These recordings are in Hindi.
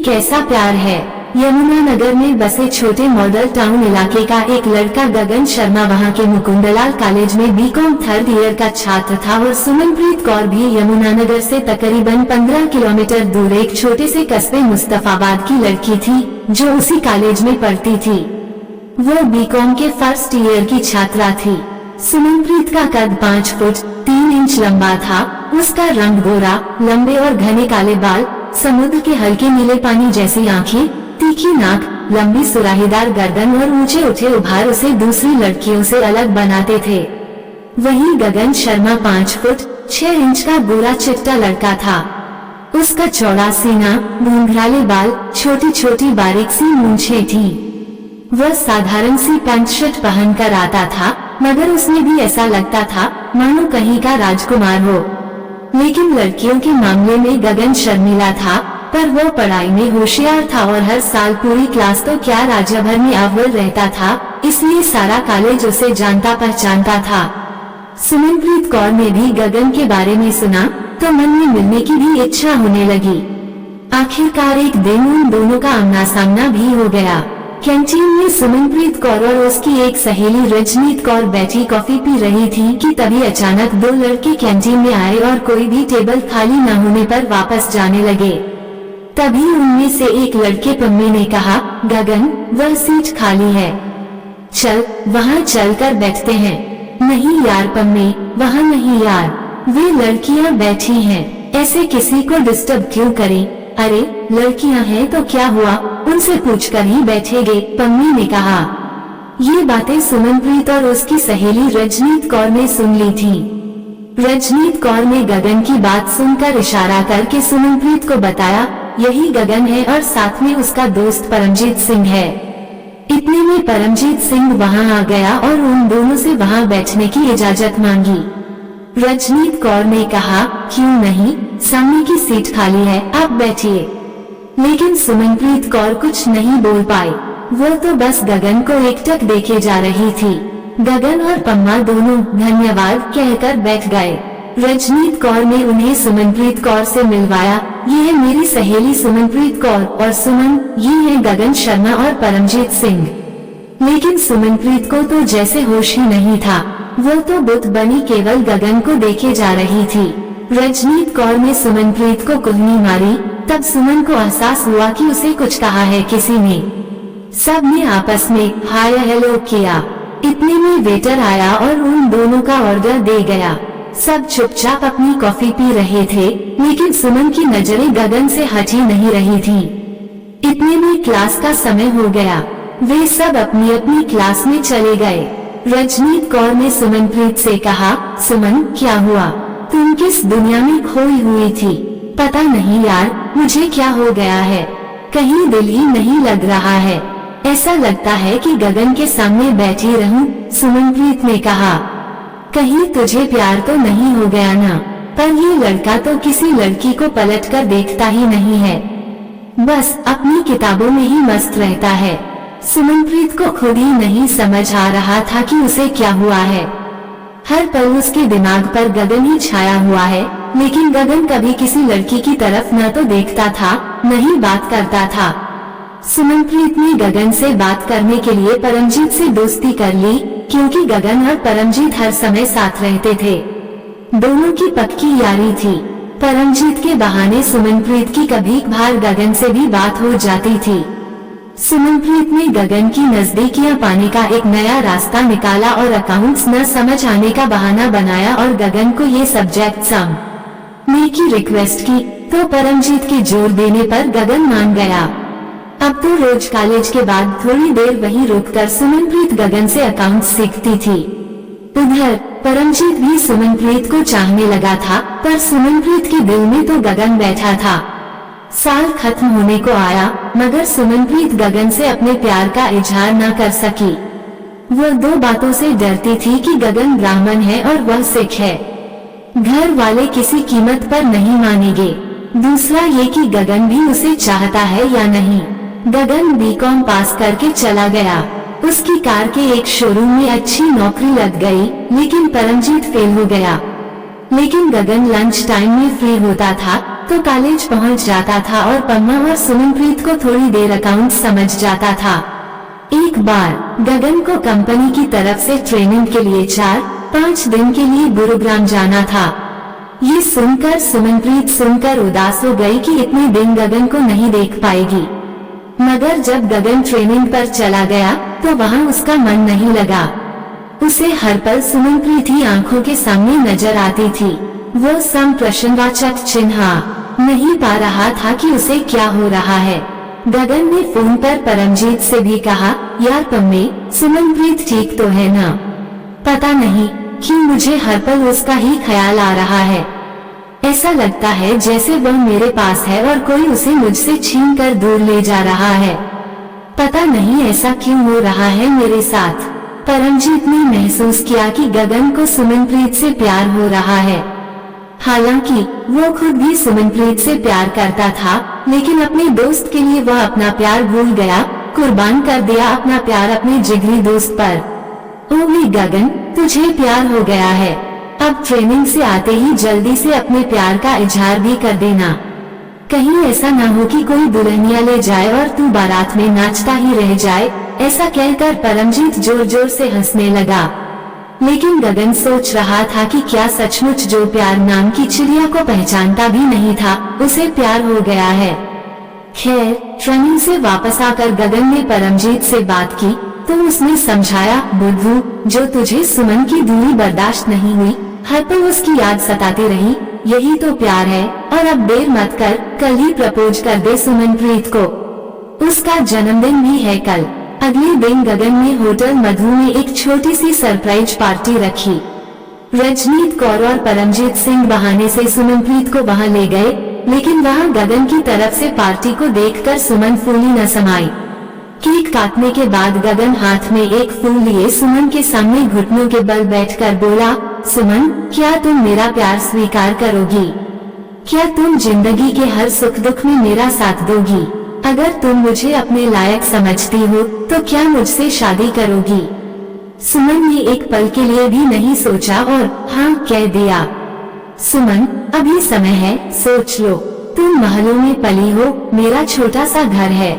कैसा प्यार है। यमुनानगर में बसे छोटे मॉडल टाउन इलाके का एक लड़का गगन शर्मा वहां के मुकुंदलाल कॉलेज में बीकॉम थर्ड ईयर का छात्र था और सुमनप्रीत कौर भी यमुनानगर से तकरीबन 15 किलोमीटर दूर एक छोटे से कस्बे मुस्तफाबाद की लड़की थी जो उसी कॉलेज में पढ़ती थी। वो बीकॉम के फर्स्ट ईयर की छात्रा थी। सुमनप्रीत का कद 5 फुट 3 इंच लंबा था। उसका रंग गोरा, लंबे और घने काले बाल, समुद्र के हल्के नीले पानी जैसी आंखें, तीखी नाक, लंबी सुराहीदार गर्दन और ऊंचे उठे उभार उसे दूसरी लड़कियों से अलग बनाते थे। वहीं गगन शर्मा 5 फुट 6 इंच का गोरा चिट्टा लड़का था। उसका चौड़ा सीना, घुंघराले बाल, छोटी छोटी बारीक सी मूंछें थी। वह साधारण सी पैंट शर्ट पहनकर आता था, मगर उसमें भी ऐसा लगता था मानो कहीं का राजकुमार हो। लेकिन लड़कियों के मामले में गगन शर्मीला था, पर वो पढ़ाई में होशियार था और हर साल पूरी क्लास तो क्या राज्य भर में अव्वल रहता था, इसलिए सारा कॉलेज उसे जानता पहचानता था। सुमनप्रीत कौर ने भी गगन के बारे में सुना तो मन में मिलने की भी इच्छा होने लगी। आखिरकार एक दिन उन दोनों का आमना सामना भी हो गया। कैंटीन में सुमनप्रीत कौर और उसकी एक सहेली रजनीत कौर बैठी कॉफी पी रही थी कि तभी अचानक 2 लड़के कैंटीन में आए और कोई भी टेबल खाली न होने पर वापस जाने लगे। तभी उनमें से एक लड़के पम्मे ने कहा, गगन, वह सीट खाली है, चल वहाँ चलकर बैठते हैं। नहीं यार पम्मे, वहाँ नहीं यार, वे लड़कियाँ बैठी हैं, ऐसे किसी को डिस्टर्ब क्यों करें। अरे लड़कियां हैं तो क्या हुआ, उनसे पूछकर ही बैठेंगे, पम्मी ने कहा। ये बातें सुमनप्रीत और उसकी सहेली रजनीत कौर ने सुन ली थी। रजनीत कौर ने गगन की बात सुनकर इशारा करके सुमनप्रीत को बताया, यही गगन है और साथ में उसका दोस्त परमजीत सिंह है। इतने में परमजीत सिंह वहां आ गया और उन दोनों से वहां बैठने की इजाजत मांगी। रजनीत कौर ने कहा, क्यों नहीं, सामने की सीट खाली है, आप बैठिए। लेकिन सुमनप्रीत कौर कुछ नहीं बोल पाई। वो तो बस गगन को एकटक देखे जा रही थी। गगन और पम्मा दोनों धन्यवाद कहकर बैठ गए। रजनीत कौर ने उन्हें सुमनप्रीत कौर से मिलवाया। ये है मेरी सहेली सुमनप्रीत कौर और सुमन, ये है गगन शर्मा और परमजीत सिंह। लेकिन सुमनप्रीत को तो जैसे होश ही नहीं था। वो तो बुत बनी केवल गगन को देखे जा रही थी। रजनीत कौर ने सुमनप्रीत को कुहनी मारी। तब सुमन को एहसास हुआ कि उसे कुछ कहा है किसी ने। सब ने आपस में हाय हेलो किया। इतने में वेटर आया और उन दोनों का ऑर्डर दे गया। सब चुपचाप अपनी कॉफी पी रहे थे, लेकिन सुमन की नजरें गगन से हटी नहीं रही थी। इतने में क्लास का समय हो गया। वे सब अपनी अपनी क्लास में चले गए। रजनीत कौर ने सुमनप्रीत से कहा, सुमन क्या हुआ, तुम किस दुनिया में खोई हुई थी। पता नहीं यार, मुझे क्या हो गया है, कहीं दिल ही नहीं लग रहा है, ऐसा लगता है कि गगन के सामने बैठी रहूं। सुमनप्रीत ने कहा, कहीं तुझे प्यार तो नहीं हो गया ना। पर ये लड़का तो किसी लड़की को पलटकर देखता ही नहीं है, बस अपनी किताबों में ही मस्त रहता है। सुमनप्रीत को खुद ही नहीं समझ आ रहा था कि उसे क्या हुआ है। हर पल उसके दिमाग पर गगन ही छाया हुआ है, लेकिन गगन कभी किसी लड़की की तरफ न तो देखता था न ही बात करता था। सुमनप्रीत ने गगन से बात करने के लिए परमजीत से दोस्ती कर ली, क्योंकि गगन और परमजीत हर समय साथ रहते थे। दोनों की पक्की यारी थी। परमजीत के बहाने सुमनप्रीत की कभी कभार गगन से भी बात हो जाती थी। सुमनप्रीत ने गगन की नजदीकियां पाने का एक नया रास्ता निकाला और अकाउंट्स न समझ आने का बहाना बनाया और गगन को ये सब्जेक्ट समझने की रिक्वेस्ट की, तो परमजीत के जोर देने पर गगन मान गया। अब तो रोज कॉलेज के बाद थोड़ी देर वहीं रुककर सुमनप्रीत गगन से अकाउंट्स सीखती थी। उधर परमजीत भी सुमनप्रीत को चाहने लगा था, पर सुमनप्रीत के दिल में तो गगन बैठा था। साल खत्म होने को आया, मगर सुमनप्रीत गगन से अपने प्यार का इजहार न कर सकी। वो 2 बातों से डरती थी कि गगन ब्राह्मण है और वह सिख है। घर वाले किसी कीमत पर नहीं मानेंगे। दूसरा ये कि गगन भी उसे चाहता है या नहीं। गगन बीकॉम पास करके चला गया। उसकी कार के एक शोरूम में अच्छी नौकरी लग गई, लेकिन परमजीत फेल हो गया। लेकिन गगन लंच टाइम में फ्री होता था, तो कॉलेज पहुंच जाता था और पम्मा और सुमनप्रीत को थोड़ी देर अकाउंट समझ जाता था। एक बार गगन को कंपनी की तरफ से ट्रेनिंग के लिए 4-5 दिन के लिए गुरुग्राम जाना था। ये सुनकर सुमनप्रीत सुनकर उदास हो गई कि इतने दिन गगन को नहीं देख पाएगी। मगर जब गगन ट्रेनिंग पर चला गया तो वहाँ उसका मन नहीं लगा। उसे हर पल सुमनप्रीत ही आंखों के सामने नजर आती थी। वो सम प्रश्नवाचक चिन्ह नहीं पा रहा था कि उसे क्या हो रहा है। गगन ने फोन पर परमजीत से भी कहा, यार पम्मे, सुमनप्रीत ठीक तो है ना? पता नहीं क्यों मुझे हर पल उसका ही ख्याल आ रहा है। ऐसा लगता है जैसे वह मेरे पास है और कोई उसे मुझसे छीन कर दूर ले जा रहा है। पता नहीं ऐसा क्यों हो रहा है मेरे साथ। परमजीत ने महसूस किया कि गगन को सुमनप्रीत से प्यार हो रहा है। हालांकि वो खुद भी सुमनप्रीत से प्यार करता था, लेकिन अपने दोस्त के लिए वह अपना प्यार भूल गया, कुर्बान कर दिया अपना प्यार अपने जिगरी दोस्त पर। ओह गगन, तुझे प्यार हो गया है। अब ट्रेनिंग से आते ही जल्दी से अपने प्यार का इजहार भी कर देना। कहीं ऐसा न हो कि कोई दुल्हनिया ले जाए और तू बारात में नाचता ही रह जाए। ऐसा कहकर परमजीत जोर जोर से हंसने लगा। लेकिन गगन सोच रहा था कि क्या सचमुच जो प्यार नाम की चिड़िया को पहचानता भी नहीं था, उसे प्यार हो गया है। खैर, ट्रेनिंग से वापस आकर गगन ने परमजीत से बात की तो उसने समझाया, बुद्धू, जो तुझे सुमन की दूरी बर्दाश्त नहीं हुई, हर पल उसकी याद सताती रही, यही तो प्यार है। और अब देर मत कर, कल ही प्रपोज कर दे सुमनप्रीत को। उसका जन्मदिन भी है कल। अगले दिन गगन ने होटल मधु में एक छोटी सी सरप्राइज पार्टी रखी। रजनीत कौर और परमजीत सिंह बहाने से सुमनप्रीत को वहां ले गए, लेकिन वहां गगन की तरफ से पार्टी को देखकर सुमन फूली न समाई। केक काटने के बाद गगन हाथ में एक फूल लिए सुमन के सामने घुटनों के बल बैठकर बोला, सुमन, क्या तुम मेरा प्यार स्वीकार करोगी? क्या तुम जिंदगी के हर सुख दुख में मेरा साथ दोगी? अगर तुम मुझे अपने लायक समझती हो तो क्या मुझसे शादी करोगी? सुमन ने एक पल के लिए भी नहीं सोचा और हाँ कह दिया। सुमन, अभी समय है, सोच लो। तुम महलों में पली हो, मेरा छोटा सा घर है।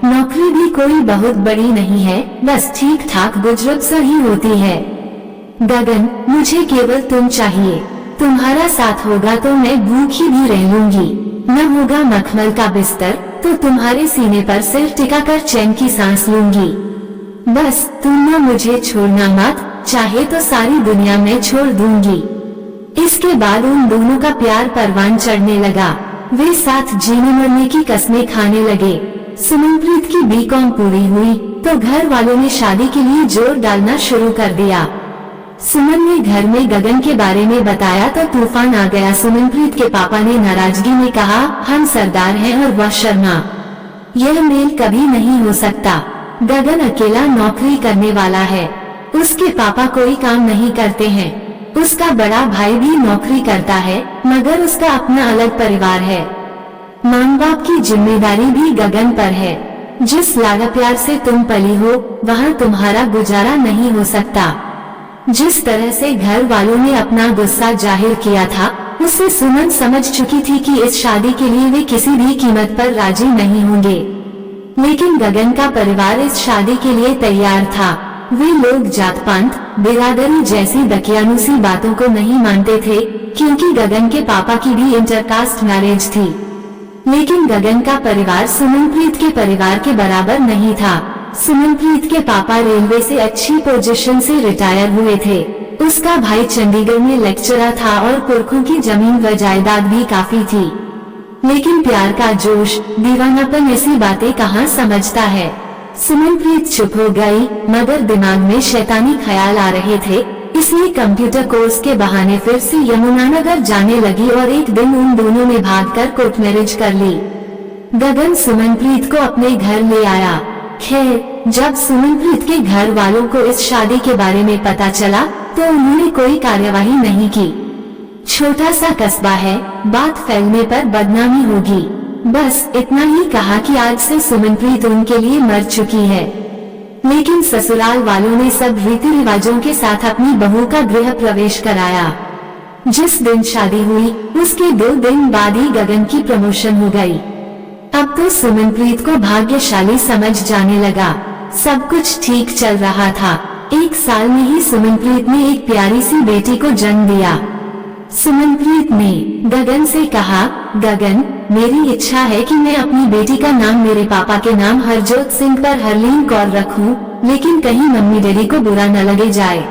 नौकरी भी कोई बहुत बड़ी नहीं है, बस ठीक ठाक गुजर ही होती है। गगन, मुझे केवल तुम चाहिए। तुम्हारा साथ होगा तो मैं भूखी भी रह लूंगी। न होगा मखमल का बिस्तर तो तुम्हारे सीने पर सिर टिकाकर चैन की सांस लूंगी। बस तुम न मुझे छोड़ना मत, चाहे तो सारी दुनिया में छोड़ दूंगी। इसके बाद उन दोनों का प्यार परवान चढ़ने लगा। वे साथ जीने मरने की कस्में खाने लगे। सुमनप्रीत की बीकॉम पूरी हुई तो घर वालों ने शादी के लिए जोर डालना शुरू कर दिया। सुमन ने घर में गगन के बारे में बताया तो तूफान आ गया। सुमनप्रीत के पापा ने नाराजगी में कहा, हम सरदार हैं और वह शर्मा। यह मेल कभी नहीं हो सकता। गगन अकेला नौकरी करने वाला है। उसके पापा कोई काम नहीं करते हैं। उसका बड़ा भाई भी नौकरी करता है, मगर उसका अपना अलग परिवार है। माँ बाप की जिम्मेदारी भी गगन पर है। जिस लाड़ प्यार से तुम पली हो, वहाँ तुम्हारा गुजारा नहीं हो सकता। जिस तरह से घर वालों ने अपना गुस्सा जाहिर किया था, उससे सुमन समझ चुकी थी कि इस शादी के लिए वे किसी भी कीमत पर राजी नहीं होंगे। लेकिन गगन का परिवार इस शादी के लिए तैयार था। वे लोग जात पात बिरादरी जैसी दकियानुसी बातों को नहीं मानते थे, क्योंकि गगन के पापा की भी इंटरकास्ट मैरिज थी। लेकिन गगन का परिवार सुमनप्रीत के परिवार के बराबर नहीं था। सुमनप्रीत के पापा रेलवे से अच्छी पोजीशन से रिटायर हुए थे। उसका भाई चंडीगढ़ में लेक्चरर था और पुरखों की जमीन व जायदाद भी काफी थी। लेकिन प्यार का जोश, दीवानापन ऐसी बातें कहाँ समझता है। सुमनप्रीत चुप हो गई, मगर दिमाग में शैतानी ख्याल आ रहे थे, इसलिए कंप्यूटर कोर्स के बहाने फिर से यमुनानगर जाने लगी और एक दिन उन दोनों ने भागकर कोर्ट मैरिज कर ली। गगन सुमनप्रीत को अपने घर ले आया। खैर, जब सुमनप्रीत के घर वालों को इस शादी के बारे में पता चला तो उन्होंने कोई कार्यवाही नहीं की। छोटा सा कस्बा है, बात फैलने पर बदनामी होगी, बस इतना ही कहा कि आज से सुमनप्रीत उनके लिए मर चुकी है। लेकिन ससुराल वालों ने सब रीति रिवाजों के साथ अपनी बहू का गृह प्रवेश कराया। जिस दिन शादी हुई उसके 2 दिन बाद ही गगन की प्रमोशन हो गई। अब तो सुमनप्रीत को भाग्यशाली समझ जाने लगा। सब कुछ ठीक चल रहा था। 1 साल में ही सुमनप्रीत ने एक प्यारी सी बेटी को जन्म दिया। सुमनप्रीत ने गगन से कहा, गगन, मेरी इच्छा है कि मैं अपनी बेटी का नाम मेरे पापा के नाम हरजोत सिंह पर हरलीन कौर रखूं, लेकिन कहीं मम्मी डैडी को बुरा न लगे जाए।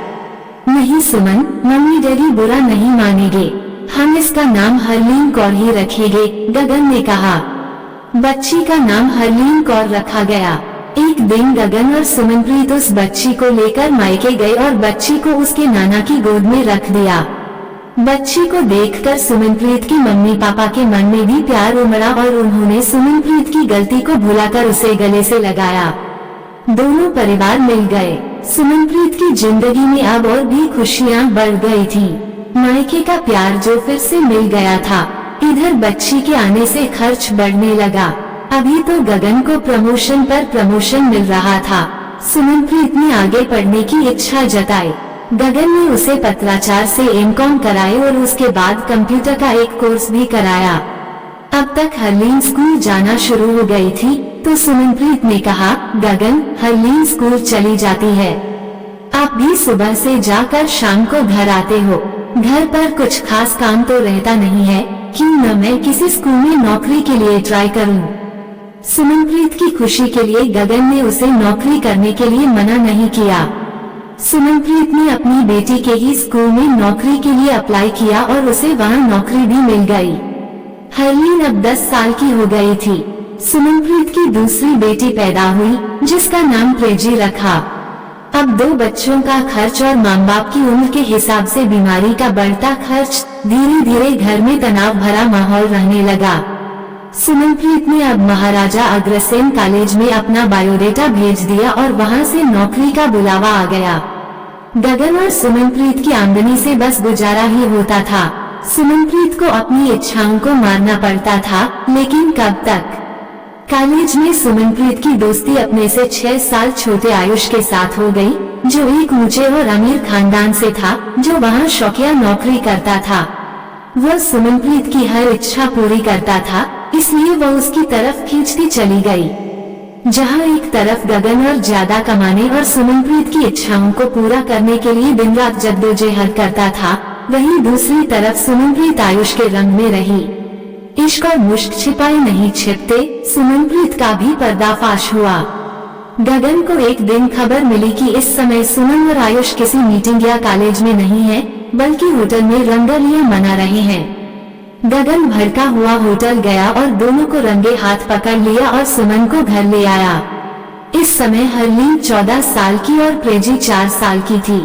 नहीं सुमन, मम्मी डैडी बुरा नहीं मानेंगे, हम इसका नाम हरलीन कौर ही रखेंगे, गगन ने कहा। बच्ची का नाम हरलीन कौर रखा गया। एक दिन गगन और सुमनप्रीत उस बच्ची को लेकर मायके गए और बच्ची को उसके नाना की गोद में रख दिया। बच्ची को देखकर सुमनप्रीत की मम्मी पापा के मन में भी प्यार उमड़ा और उन्होंने सुमनप्रीत की गलती को भुलाकर उसे गले से लगाया। दोनों परिवार मिल गए। सुमनप्रीत की जिंदगी में अब और भी खुशियां बढ़ गई थी। मायके का प्यार जो फिर से मिल गया था। इधर बच्ची के आने से खर्च बढ़ने लगा। अभी तो गगन को प्रमोशन पर प्रमोशन मिल रहा था। सुमनप्रीत ने आगे पढ़ने की इच्छा जताई। गगन ने उसे पत्राचार से एमकॉम कराए और उसके बाद कंप्यूटर का एक कोर्स भी कराया। अब तक हरलीन स्कूल जाना शुरू हो गई थी तो सुमनप्रीत ने कहा, गगन, हरलीन स्कूल चली जाती है। आप भी सुबह से जाकर शाम को घर आते हो। घर पर कुछ खास काम तो रहता नहीं है, क्यों न मैं किसी स्कूल में नौकरी के लिए ट्राई करूं। सुमनप्रीत की खुशी के लिए गगन ने उसे नौकरी करने के लिए मना नहीं किया। सुमनप्रीत ने अपनी बेटी के ही स्कूल में नौकरी के लिए अप्लाई किया और उसे वहां नौकरी भी मिल गई। हरलीन अब 10 साल की हो गई थी। सुमनप्रीत की दूसरी बेटी पैदा हुई जिसका नाम प्रेजी रखा। अब 2 बच्चों का खर्च और माँ बाप की उम्र के हिसाब से बीमारी का बढ़ता खर्च, धीरे धीरे घर में तनाव भरा माहौल रहने लगा। सुमनप्रीत ने अब महाराजा अग्रसेन कॉलेज में अपना बायोडेटा भेज दिया और वहां से नौकरी का बुलावा आ गया। गगन और सुमनप्रीत की आमदनी से बस गुजारा ही होता था। सुमनप्रीत को अपनी इच्छाओं को मारना पड़ता था, लेकिन कब तक। कॉलेज में सुमनप्रीत की दोस्ती अपने से 6 साल छोटे आयुष के साथ हो गई, जो एक ऊंचे और अमीर खानदान से था, जो वहां शौकिया नौकरी करता था। वह सुमनप्रीत की हर इच्छा पूरी करता था, इसलिए वह उसकी तरफ खींचती चली गई। जहां एक तरफ गगन और ज्यादा कमाने और सुमनप्रीत की इच्छाओं को पूरा करने के लिए दिन रात जद्दोजहद करता था, वहीं दूसरी तरफ सुमनप्रीत आयुष के रंग में रही। इश्क और मुश्क छिपाए नहीं छिपते, सुमनप्रीत का भी पर्दाफाश हुआ। गगन को एक दिन खबर मिली कि इस समय सुमन और आयुष किसी मीटिंग या कॉलेज में नहीं है, बल्कि होटल में रंगलियां मना रहे हैं। गगन भड़का हुआ होटल गया और दोनों को रंगे हाथ पकड़ लिया और सुमन को घर ले आया। इस समय हरलीन 14 साल की और प्रेजी 4 साल की थी।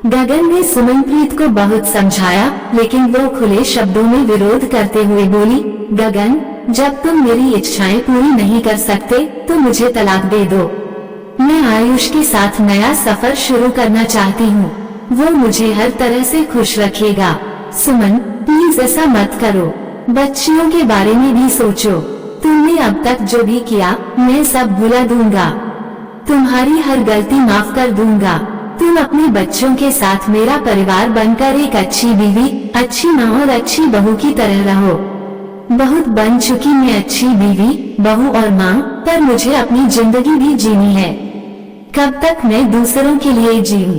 गगन ने सुमनप्रीत को बहुत समझाया, लेकिन वो खुले शब्दों में विरोध करते हुए बोली, गगन, जब तुम मेरी इच्छाएं पूरी नहीं कर सकते तो मुझे तलाक दे दो। मैं आयुष के साथ नया सफर शुरू करना चाहती हूँ। वो मुझे हर तरह से खुश रखेगा। सुमन, प्लीज ऐसा मत करो। बच्चियों के बारे में भी सोचो। तुमने अब तक जो भी किया मैं सब भुला दूंगा। तुम्हारी हर गलती माफ कर दूंगा। तुम अपने बच्चों के साथ मेरा परिवार बनकर एक अच्छी बीवी, अच्छी माँ और अच्छी बहू की तरह रहो। बहुत बन चुकी मैं अच्छी बीवी, बहू और माँ, पर मुझे अपनी जिंदगी भी जीनी है। कब तक मैं दूसरों के लिए जीऊं?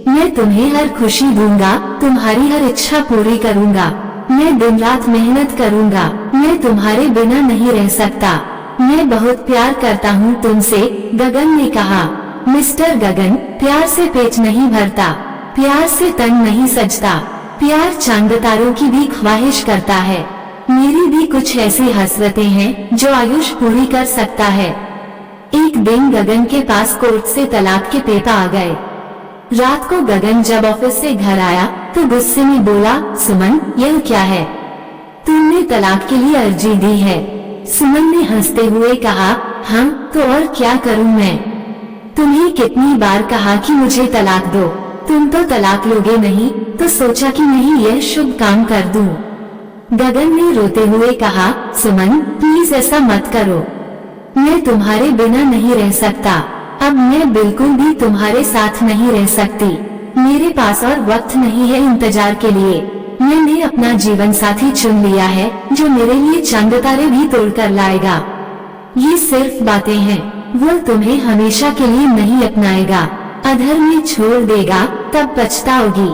मैं तुम्हें हर खुशी दूंगा, तुम्हारी हर इच्छा पूरी करूंगा। मैं दिन रात मेहनत करूंगा। मैं तुम्हारे बिना नहीं रह सकता। मैं बहुत प्यार करता हूँ तुमसे, गगन ने कहा। मिस्टर गगन, प्यार से पेट नहीं भरता, प्यार से तन नहीं सजता, प्यार चांद तारों की भी ख्वाहिश करता है। मेरी भी कुछ ऐसी हसरतें हैं जो आयुष पूरी कर सकता है। एक दिन गगन के पास कोर्ट से तलाक के पेपर आ गए। रात को गगन जब ऑफिस से घर आया तो गुस्से में बोला, सुमन, यह क्या है? तुमने तलाक के लिए अर्जी दी है। सुमन ने हंसते हुए कहा, हाँ तो और क्या करूँ मैं? तुम्हें कितनी बार कहा कि मुझे तलाक दो, तुम तो तलाक लोगे नहीं, तो सोचा कि नहीं यह शुभ काम कर दूं। गगन ने रोते हुए कहा, सुमन, प्लीज ऐसा मत करो। मैं तुम्हारे बिना नहीं रह सकता। अब मैं बिल्कुल भी तुम्हारे साथ नहीं रह सकती। मेरे पास और वक्त नहीं है इंतजार के लिए। मैंने अपना जीवन साथी चुन लिया है जो मेरे लिए चांद तारे भी तोड़कर लाएगा। ये सिर्फ बातें हैं, वो तुम्हें हमेशा के लिए नहीं अपनाएगा। अधर में छोड़ देगा तब पछताओगी,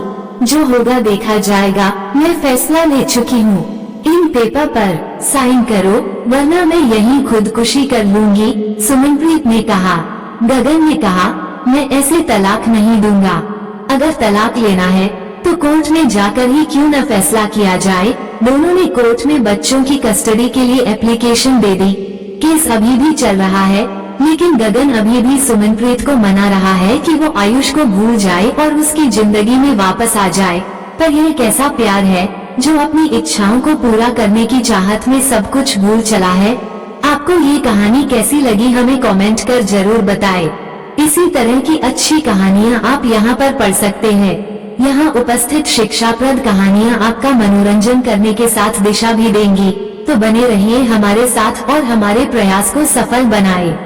जो होगा देखा जाएगा। मैं फैसला ले चुकी हूँ, इन पेपर पर साइन करो वरना मैं यहीं खुदकुशी कर लूंगी, सुमनप्रीत ने कहा। गगन ने कहा, मैं ऐसे तलाक नहीं दूंगा। अगर तलाक लेना है तो कोर्ट में जाकर ही क्यों न फैसला किया जाए। दोनों ने कोर्ट में बच्चों की कस्टडी के लिए एप्लीकेशन दे दी। केस अभी भी चल रहा है, लेकिन गगन अभी भी सुमनप्रीत को मना रहा है कि वो आयुष को भूल जाए और उसकी जिंदगी में वापस आ जाए। पर यह कैसा प्यार है जो अपनी इच्छाओं को पूरा करने की चाहत में सब कुछ भूल चला है। आपको ये कहानी कैसी लगी हमें कमेंट कर जरूर बताएं। इसी तरह की अच्छी कहानियाँ आप यहाँ पर पढ़ सकते हैं। यहाँ उपस्थित शिक्षाप्रद कहानियाँ आपका मनोरंजन करने के साथ दिशा भी देंगी। तो बने रहिए हमारे साथ और हमारे प्रयास को सफल बनाएं।